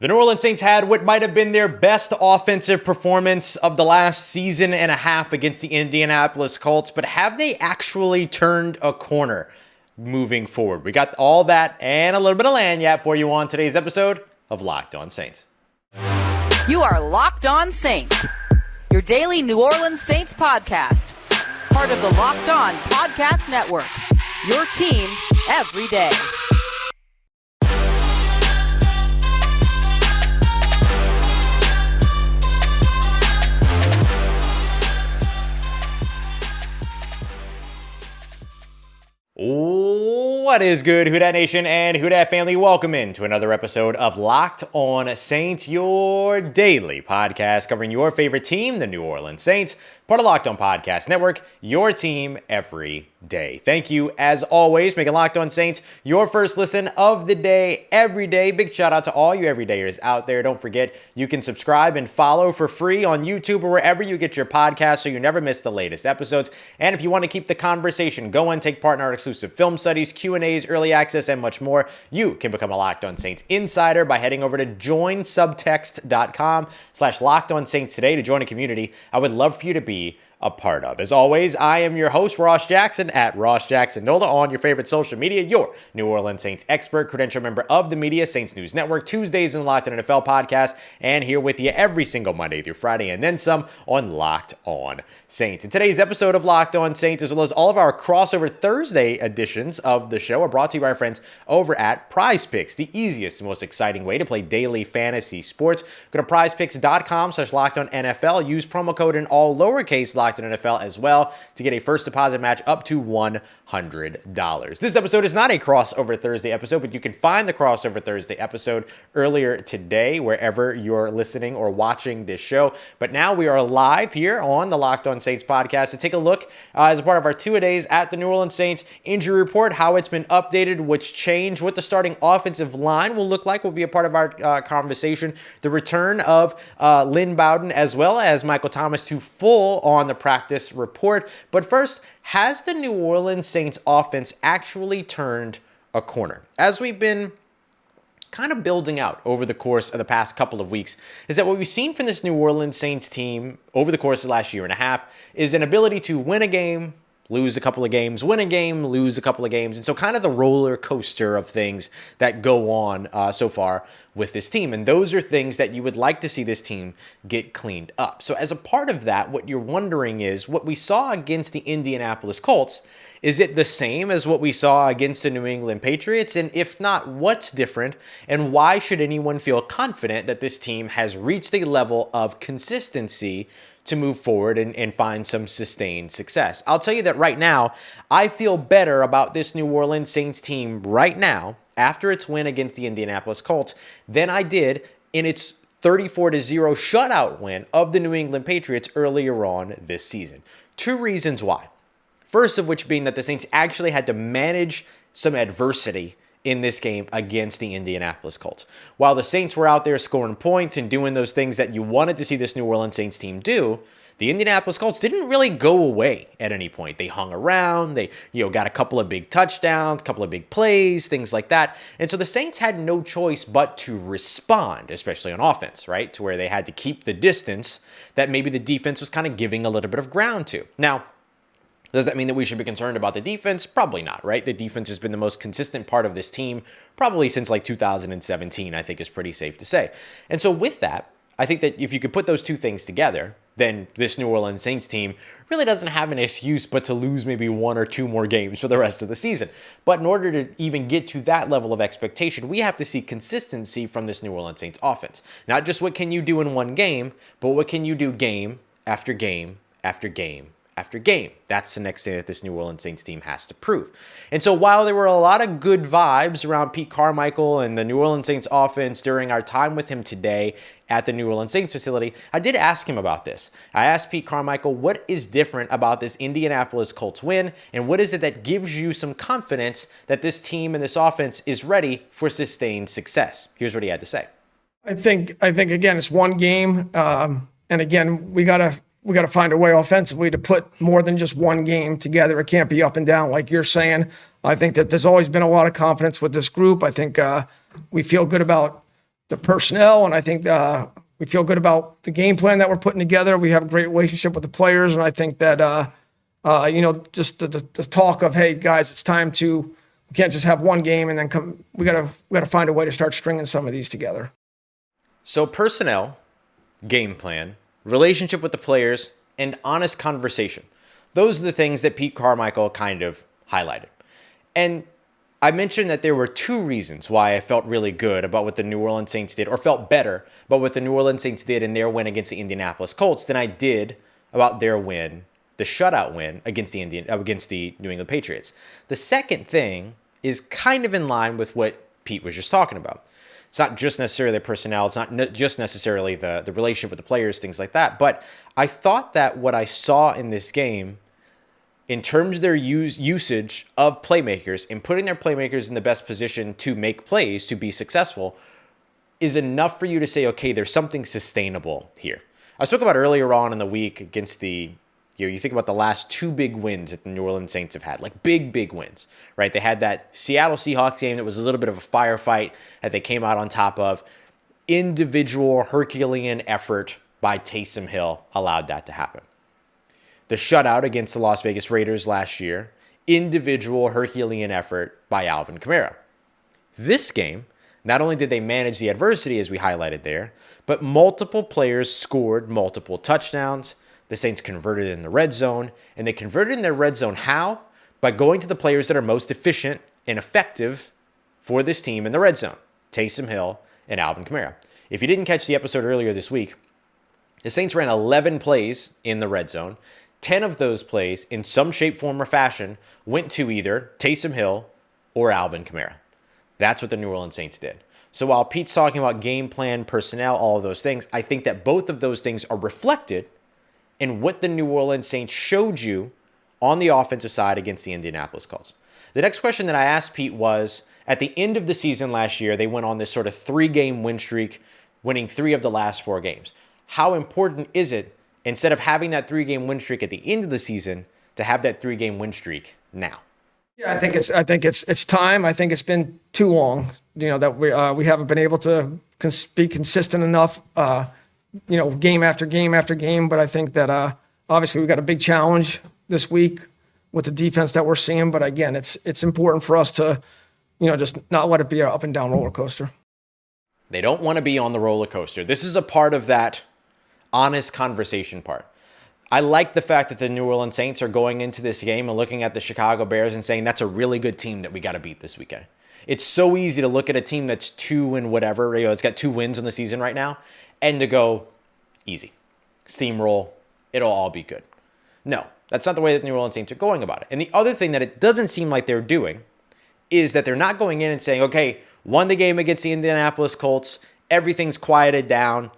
The New Orleans Saints had what might have been their best offensive performance of the last season and a half against the Indianapolis Colts, but have they actually turned a corner moving forward? We got all that and a little bit of lanyard for you on today's episode of Locked On Saints. You are Locked On Saints, your daily New Orleans Saints podcast, part of the Locked On Podcast Network, your team every day. What is good, Who Dat Nation and Who Dat family? Welcome in to another episode of Locked On Saints, your daily podcast covering your favorite team, the New Orleans Saints, part of Locked On Podcast Network, your team every day. Thank you, as always, making Locked On Saints your first listen of the day, every day. Big shout out to all you everydayers out there. Don't forget, you can subscribe and follow for free on YouTube or wherever you get your podcasts so you never miss the latest episodes. And if you want to keep the conversation going, take part in our exclusive film studies, Q&As, early access, and much more, you can become a Locked On Saints insider by heading over to joinsubtext.com/LockedOnSaints today to join a community I would love for you to be a part of. As always, I am your host, Ross Jackson, at Ross Jackson Nola on your favorite social media, your New Orleans Saints expert, credential member of the media, Saints News Network, Tuesdays in Locked On NFL podcast, and here with you every single Monday through Friday, and then some on Locked On Saints. In today's episode of Locked On Saints, as well as all of our crossover Thursday editions of the show, are brought to you by our friends over at Prize Picks, the easiest and most exciting way to play daily fantasy sports. Go to prizepicks.com/LockedOnNFL. Use promo code in all lowercase Locked On NFL as well to get a first deposit match up to $100. This episode is not a crossover Thursday episode, but you can find the crossover Thursday episode earlier today wherever you're listening or watching this show. But now we are live here on the Locked On Saints podcast to take a look as a part of our two-a-days at the New Orleans Saints injury report, how it's been updated, what's changed, what the starting offensive line will look like will be a part of our conversation. The return of Lynn Bowden as well as Michael Thomas to full on the practice report. But first, has the New Orleans Saints offense actually turned a corner? As we've been kind of building out over the course of the past couple of weeks, is that what we've seen from this New Orleans Saints team over the course of the last year and a half is an ability to win a game, lose a couple of games, win a game, lose a couple of games. And so kind of the roller coaster of things that go on so far with this team. And those are things that you would like to see this team get cleaned up. So as a part of that, what you're wondering is what we saw against the Indianapolis Colts, is it the same as what we saw against the New England Patriots? And if not, what's different? And why should anyone feel confident that this team has reached a level of consistency to move forward and find some sustained success? I'll tell you that right now, I feel better about this New Orleans Saints team right now, after its win against the Indianapolis Colts, than I did in its 34-0 shutout win of the New England Patriots earlier on this season. Two reasons why. First of which being that the Saints actually had to manage some adversity in this game against the Indianapolis Colts. While the Saints were out there scoring points and doing those things that you wanted to see this New Orleans Saints team do, the Indianapolis Colts didn't really go away at any point. They hung around, they got a couple of big touchdowns, a couple of big plays, things like that. And so the Saints had no choice but to respond, especially on offense, right? To where they had to keep the distance that maybe the defense was kind of giving a little bit of ground to. Now, does that mean that we should be concerned about the defense? Probably not, right? The defense has been the most consistent part of this team probably since like 2017, I think is pretty safe to say. And so with that, I think that if you could put those two things together, then this New Orleans Saints team really doesn't have an excuse but to lose maybe one or two more games for the rest of the season. But in order to even get to that level of expectation, we have to see consistency from this New Orleans Saints offense. Not just what can you do in one game, but what can you do game after game after game after game. That's the next thing that this New Orleans Saints team has to prove. And so while there were a lot of good vibes around Pete Carmichael and the New Orleans Saints offense during our time with him today at the New Orleans Saints facility, I did ask him about this. I asked Pete Carmichael, what is different about this Indianapolis Colts win, and what is it that gives you some confidence that this team and this offense is ready for sustained success? Here's what he had to say. I think again, it's one game. And again, we got to find a way offensively to put more than just one game together. It can't be up and down like you're saying. I think that there's always been a lot of confidence with this group. I think we feel good about the personnel, and I think we feel good about the game plan that we're putting together. We have a great relationship with the players, and I think that just the talk of, hey guys, it's time to, we can't just have one game and then come. We gotta find a way to start stringing some of these together. So personnel, game plan, relationship with the players, and honest conversation. Those are the things that Pete Carmichael kind of highlighted. And I mentioned that there were two reasons why I felt really good about what the New Orleans Saints did, or felt better about what the New Orleans Saints did in their win against the Indianapolis Colts than I did about their win, the shutout win against the New England Patriots. The second thing is kind of in line with what Pete was just talking about. It's not just necessarily the personnel. It's not just necessarily the relationship with the players, things like that. But I thought that what I saw in this game, in terms of their usage of playmakers and putting their playmakers in the best position to make plays, to be successful, is enough for you to say, okay, there's something sustainable here. I spoke about earlier on in the week against you think about the last two big wins that the New Orleans Saints have had, like big wins, right? They had that Seattle Seahawks game that was a little bit of a firefight that they came out on top of. Individual Herculean effort by Taysom Hill allowed that to happen. The shutout against the Las Vegas Raiders last year, individual Herculean effort by Alvin Kamara. This game, not only did they manage the adversity as we highlighted there, but multiple players scored multiple touchdowns. The Saints converted in the red zone, and they converted in their red zone how? By going to the players that are most efficient and effective for this team in the red zone, Taysom Hill and Alvin Kamara. If you didn't catch the episode earlier this week, the Saints ran 11 plays in the red zone. 10 of those plays, in some shape, form, or fashion, went to either Taysom Hill or Alvin Kamara. That's what the New Orleans Saints did. So while Pete's talking about game plan, personnel, all of those things, I think that both of those things are reflected in what the New Orleans Saints showed you on the offensive side against the Indianapolis Colts. The next question that I asked Pete was, at the end of the season last year, they went on this sort of 3-game win streak, winning 3 of the last 4 games. How important is it, instead of having that 3-game win streak at the end of the season, to have that 3-game win streak now? Yeah, I think it's time. I think it's been too long, that we haven't been able to be consistent enough, game after game after game. But I think that obviously we've got a big challenge this week with the defense that we're seeing. But again, it's important for us to, just not let it be an up and down roller coaster. They don't want to be on the roller coaster. This is a part of that honest conversation part. I like the fact that the New Orleans Saints are going into this game and looking at the Chicago Bears and saying that's a really good team that we got to beat this weekend. It's so easy to look at a team that's 2 and whatever, it's got 2 wins in the season right now, and to go easy, steamroll, it'll all be good. No, that's not the way that the New Orleans Saints are going about it. And the other thing that it doesn't seem like they're doing is that they're not going in and saying, okay, won the game against the Indianapolis Colts, everything's quieted down,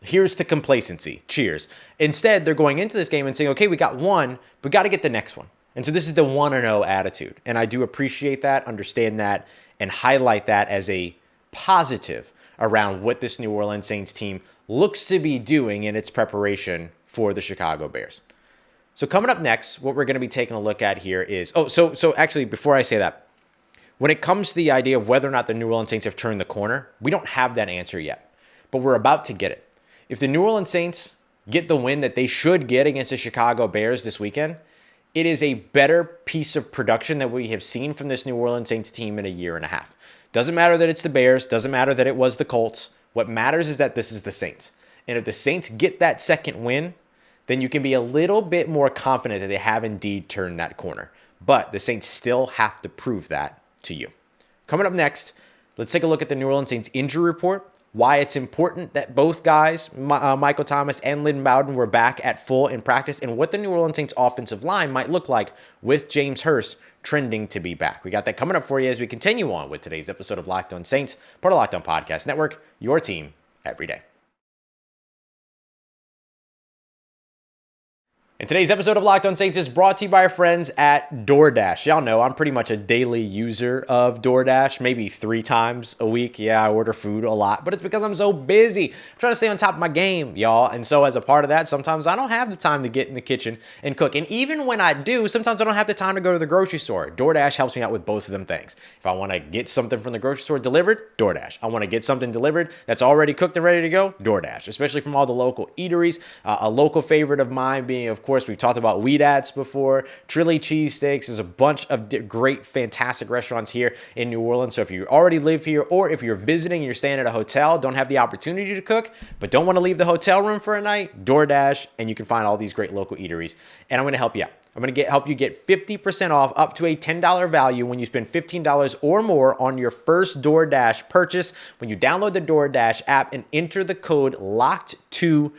here's to complacency, cheers. Instead, they're going into this game and saying, okay, we got one, but got to get the next one. And so this is the 1-0 attitude. And I do appreciate that, understand that, and highlight that as a positive around what this New Orleans Saints team looks to be doing in its preparation for the Chicago Bears. So coming up next, what we're going to be taking a look at here is, so actually, before I say that, when it comes to the idea of whether or not the New Orleans Saints have turned the corner, we don't have that answer yet, but we're about to get it. If the New Orleans Saints get the win that they should get against the Chicago Bears this weekend, it is a better piece of production that we have seen from this New Orleans Saints team in a year and a half. Doesn't matter that it's the Bears, doesn't matter that it was the Colts. What matters is that this is the Saints. And if the Saints get that second win, then you can be a little bit more confident that they have indeed turned that corner. But the Saints still have to prove that to you. Coming up next, let's take a look at the New Orleans Saints injury report, why it's important that both guys, Michael Thomas and Lynn Bowden, were back at full in practice, and what the New Orleans Saints offensive line might look like with James Hurst trending to be back. We got that coming up for you as we continue on with today's episode of Locked On Saints, part of Locked On Podcast Network, your team every day. And today's episode of Locked On Saints is brought to you by our friends at DoorDash. Y'all know I'm pretty much a daily user of DoorDash, maybe 3 times a week. Yeah, I order food a lot, but it's because I'm so busy. I'm trying to stay on top of my game, y'all. And so as a part of that, sometimes I don't have the time to get in the kitchen and cook. And even when I do, sometimes I don't have the time to go to the grocery store. DoorDash helps me out with both of them things. If I want to get something from the grocery store delivered, DoorDash. I want to get something delivered that's already cooked and ready to go, DoorDash, especially from all the local eateries. A local favorite of mine being, of course, we've talked about Who Dat's before, Trilly Cheesesteaks. There's a bunch of great, fantastic restaurants here in New Orleans. So if you already live here or if you're visiting and you're staying at a hotel, don't have the opportunity to cook, but don't want to leave the hotel room for a night, DoorDash, and you can find all these great local eateries. And I'm going to help you out. I'm going to help you get 50% off up to a $10 value when you spend $15 or more on your first DoorDash purchase when you download the DoorDash app and enter the code LOCKED23,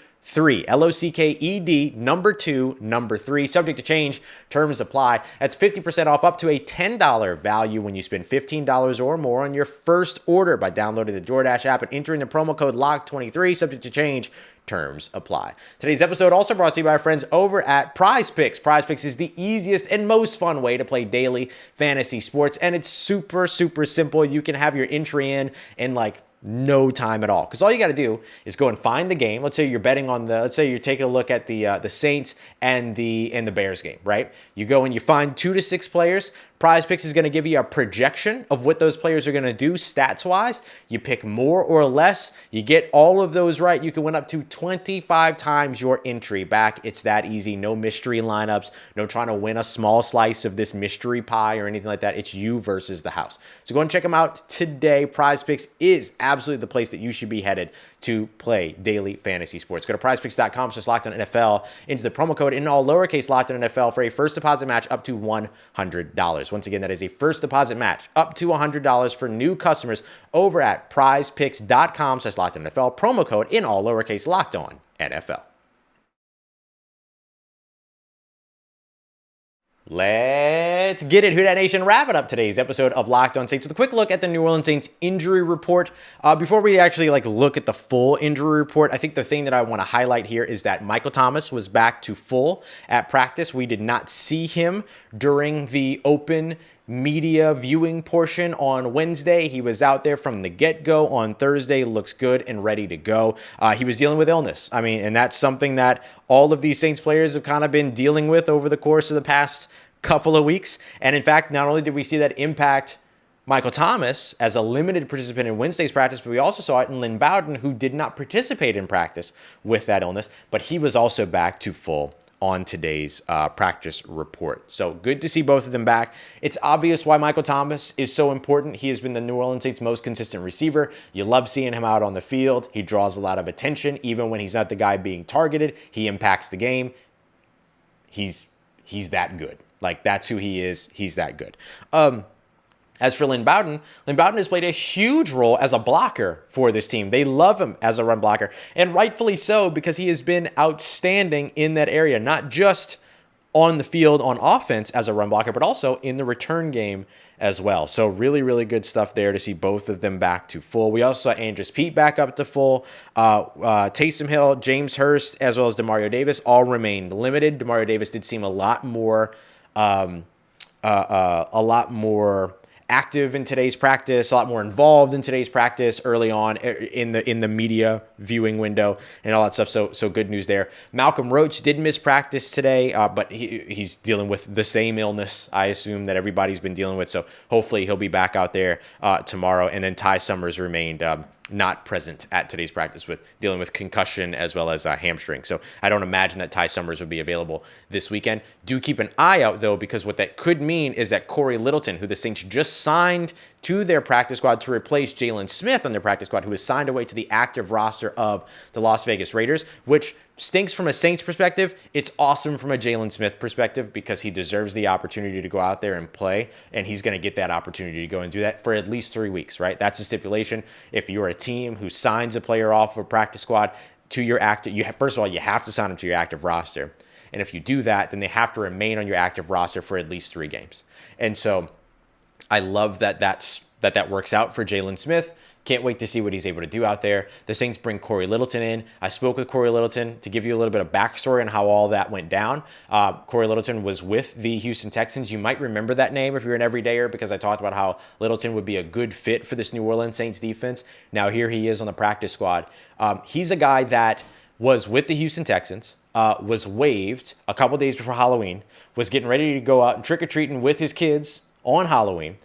LOCKED, number 2, number 3. Subject to change, terms apply. That's 50% off up to a $10 value when you spend $15 or more on your first order by downloading the DoorDash app and entering the promo code LOCKED23. Subject to change, terms apply. Today's episode also brought to you by our friends over at Prize Picks. Prize Picks is the easiest and most fun way to play daily fantasy sports, and it's super, super simple. You can have your entry in like no time at all, because all you got to do is go and find the game. Let's say you're betting on let's say you're taking a look at the Saints and the Bears game, right? You go and you find 2 to 6 players. Prize Picks is going to give you a projection of what those players are going to do stats-wise. You pick more or less. You get all of those right. You can win up to 25 times your entry back. It's that easy. No mystery lineups. No trying to win a small slice of this mystery pie or anything like that. It's you versus the house. So go and check them out today. Prize Picks is absolutely the place that you should be headed to play daily fantasy sports. Go to prizepicks.com/LockedOnNFL, into the promo code in all lowercase LockedOnNFL for a first deposit match up to $100. Once again, that is a first deposit match up to $100 for new customers over at prizepicks.com/LockedOnNFL, promo code in all lowercase LockedOnNFL. Let's get it, Who Dat Nation. Wrapping up today's episode of Locked On Saints with a quick look at the New Orleans Saints injury report. Before we actually look at the full injury report, I think the thing that I want to highlight here is that Michael Thomas was back to full at practice. We did not see him during the open media viewing portion on Wednesday. He was out there from the get-go on Thursday, looks good and ready to go. He was dealing with illness. I mean, and that's something that all of these Saints players have kind of been dealing with over the course of the past couple of weeks. And in fact, not only did we see that impact Michael Thomas as a limited participant in Wednesday's practice, but we also saw it in Lynn Bowden, who did not participate in practice with that illness, but he was also back to full on today's practice report. So good to see both of them back. It's obvious why Michael Thomas is so important. He has been the New Orleans Saints' most consistent receiver. You love seeing him out on the field. He draws a lot of attention. Even when he's not the guy being targeted, he impacts the game. He's that good. Like, that's who he is. He's that good. As for Lynn Bowden has played a huge role as a blocker for this team. They love him as a run blocker, and rightfully so, because he has been outstanding in that area, not just on the field on offense as a run blocker, but also in the return game as well. So really, really good stuff there to see both of them back to full. We also saw Andrus Peat back up to full. Taysom Hill, James Hurst, as well as Demario Davis all remained limited. Demario Davis did seem a lot more active in today's practice, a lot more involved in today's practice early on in the media viewing window and all that stuff. So good news there. Malcolm Roach did miss practice today, but he's dealing with the same illness, I assume, that everybody's been dealing with. So hopefully he'll be back out there tomorrow. And then Ty Summers remained not present at today's practice with dealing with concussion as well as hamstring. So I don't imagine that Ty Summers would be available this weekend. Do keep an eye out, though, because what that could mean is that Corey Littleton, who the Saints just signed to their practice squad to replace Jalen Smith on their practice squad, who was signed away to the active roster of the Las Vegas Raiders, which stinks from a Saints perspective. It's awesome from a Jalen Smith perspective because he deserves the opportunity to go out there and play, and he's going to get that opportunity to go and do that for at least 3 weeks, right? That's a stipulation. If you're a team who signs a player off of a practice squad to your active, first of all, you have to sign them to your active roster. And if you do that, then they have to remain on your active roster for at least 3 games. And so I love that that works out for Jalen Smith. Can't wait to see what he's able to do out there. The Saints bring Corey Littleton in. I spoke with Corey Littleton to give you a little bit of backstory on how all that went down. Corey Littleton was with the Houston Texans. You might remember that name if you're an everydayer, because I talked about how Littleton would be a good fit for this New Orleans Saints defense. Now here he is on the practice squad. He's a guy that was with the Houston Texans, was waived a couple days before Halloween, was getting ready to go out and trick-or-treating with his kids on Halloween.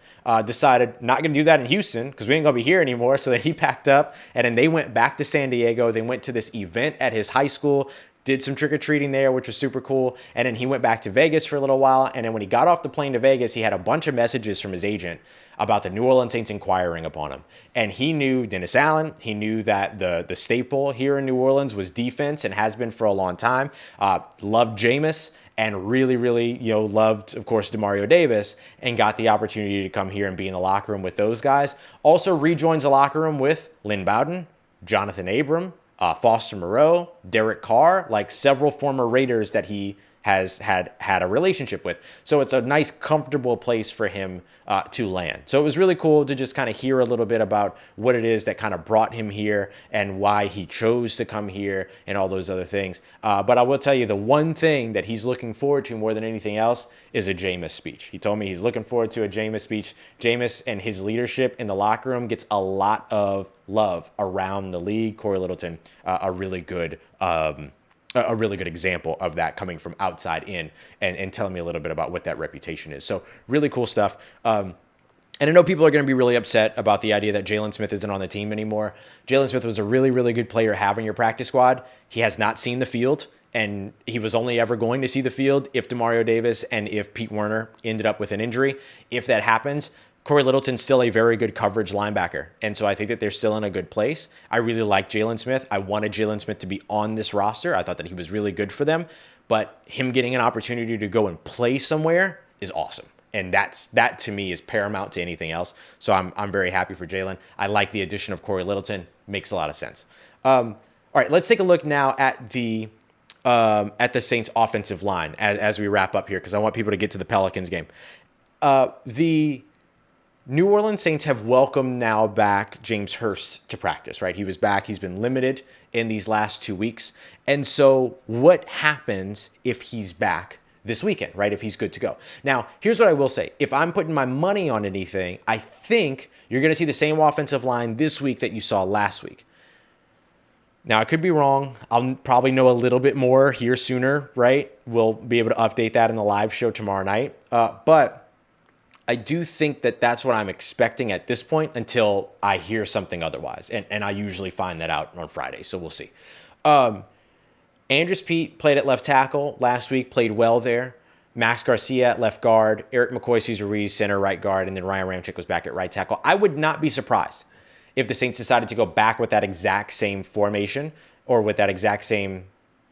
Decided not going to do that in Houston because we ain't going to be here anymore. So then he packed up and then they went back to San Diego. They went to this event at his high school, did some trick-or-treating there, which was super cool. And then he went back to Vegas for a little while. And then when he got off the plane to Vegas, he had a bunch of messages from his agent about the New Orleans Saints inquiring upon him. And he knew Dennis Allen. He knew that the staple here in New Orleans was defense and has been for a long time. Loved Jameis. And really, really, loved, of course, Demario Davis, and got the opportunity to come here and be in the locker room with those guys. Also rejoins the locker room with Lynn Bowden, Jonathan Abram, Foster Moreau, Derek Carr, like several former Raiders that he has had a relationship with. So it's a nice, comfortable place for him to land. So it was really cool to just kind of hear a little bit about what it is that kind of brought him here and why he chose to come here and all those other things. But I will tell you, the one thing that he's looking forward to more than anything else is a Jameis speech. He told me he's looking forward to a Jameis speech. Jameis and his leadership in the locker room gets a lot of love around the league. Corey Littleton, a really good example of that coming from outside in and telling me a little bit about what that reputation is. So really cool stuff. And I know people are going to be really upset about the idea that Jalen Smith isn't on the team anymore. Jalen Smith was a really, really good player to have in your practice squad. He has not seen the field, and he was only ever going to see the field if Demario Davis and if Pete Werner ended up with an injury. If that happens, Corey Littleton's still a very good coverage linebacker. And so I think that they're still in a good place. I really like Jalen Smith. I wanted Jalen Smith to be on this roster. I thought that he was really good for them. But him getting an opportunity to go and play somewhere is awesome. And that to me is paramount to anything else. So I'm very happy for Jalen. I like the addition of Corey Littleton. Makes a lot of sense. All right, let's take a look now at the Saints offensive line as we wrap up here, because I want people to get to the Pelicans game. The New Orleans Saints have welcomed now back James Hurst to practice, right? He was back. He's been limited in these last 2 weeks. And so what happens if he's back this weekend, right? If he's good to go. Now, here's what I will say. If I'm putting my money on anything, I think you're going to see the same offensive line this week that you saw last week. Now, I could be wrong. I'll probably know a little bit more here sooner, right? We'll be able to update that in the live show tomorrow night. But I do think that that's what I'm expecting at this point until I hear something otherwise. And I usually find that out on Friday, so we'll see. Andrus Peat played at left tackle last week, played well there. Max Garcia at left guard, Eric McCoy, Cesar Ruiz, center right guard, and then Ryan Ramczyk was back at right tackle. I would not be surprised if the Saints decided to go back with that exact same formation or with that exact same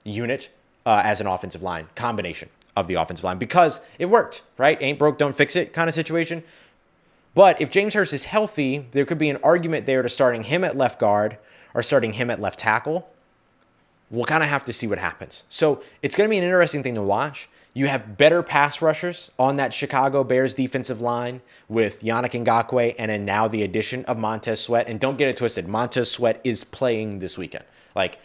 unit as an offensive line combination of the offensive line, because it worked, right? Ain't broke, don't fix it kind of situation. But if James Hurst is healthy, there could be an argument there to starting him at left guard or starting him at left tackle. We'll kind of have to see what happens. So it's going to be an interesting thing to watch. You have better pass rushers on that Chicago Bears defensive line with Yannick Ngakoue and then now the addition of Montez Sweat. And don't get it twisted, Montez Sweat is playing this weekend. Like,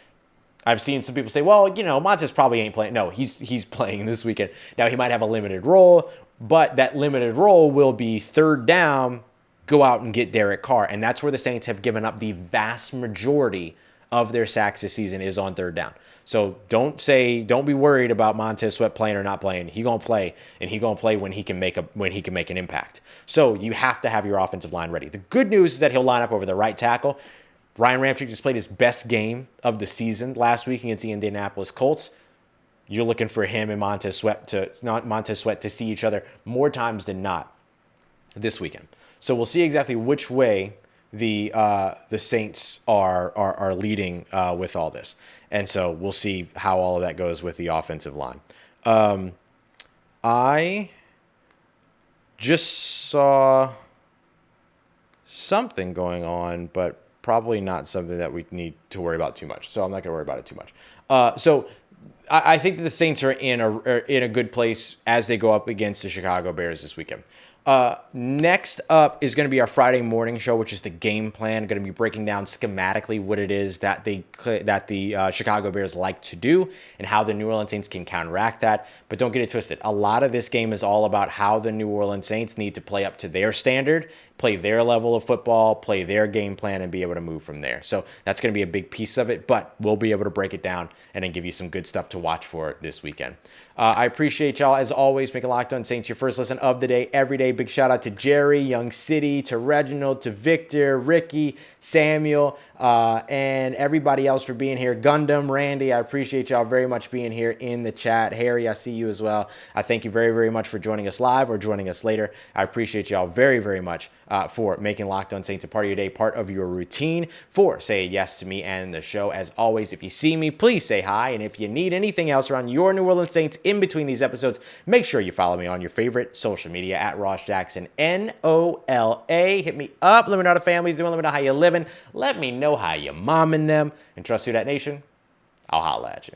I've seen some people say, well, Montez probably ain't playing. No, he's playing this weekend. Now, he might have a limited role, but that limited role will be third down, go out and get Derek Carr. And that's where the Saints have given up the vast majority of their sacks this season is on third down. So don't be worried about Montez Sweat playing or not playing. He gonna play, and he gonna play when he can make an impact. So you have to have your offensive line ready. The good news is that he'll line up over the right tackle. Ryan Ramczyk just played his best game of the season last week against the Indianapolis Colts. You're looking for him and Montez Sweat to see each other more times than not this weekend. So we'll see exactly which way the Saints are leading with all this, and so we'll see how all of that goes with the offensive line. I just saw something going on, but probably not something that we need to worry about too much. So I'm not going to worry about it too much. So I think that the Saints are in a good place as they go up against the Chicago Bears this weekend. Next up is going to be our Friday morning show, which is the game plan. Going to be breaking down schematically what it is that the Chicago Bears like to do and how the New Orleans Saints can counteract that. But don't get it twisted. A lot of this game is all about how the New Orleans Saints need to play up to their standard, play their level of football, play their game plan, and be able to move from there. So that's going to be a big piece of it, but we'll be able to break it down and then give you some good stuff to watch for this weekend. I appreciate y'all, as always, making Locked On Saints your first listen of the day, every day. Big shout out to Jerry, Young City, to Reginald, to Victor, Ricky, Samuel, and everybody else for being here. Gundam, Randy, I appreciate y'all very much being here in the chat. Harry, I see you as well. I thank you very, very much for joining us live or joining us later. I appreciate y'all very, very much for making Locked On Saints a part of your day, part of your routine, for saying yes to me and the show. As always, if you see me, please say hi. And if you need anything else around your New Orleans Saints in between these episodes, make sure you follow me on your favorite social media at Ross Jackson, NOLA. Hit me up. Let me know how the family's doing. Let me know how you're living. Let me know how you're momming them. And trust Who Dat Nation, I'll holla at you.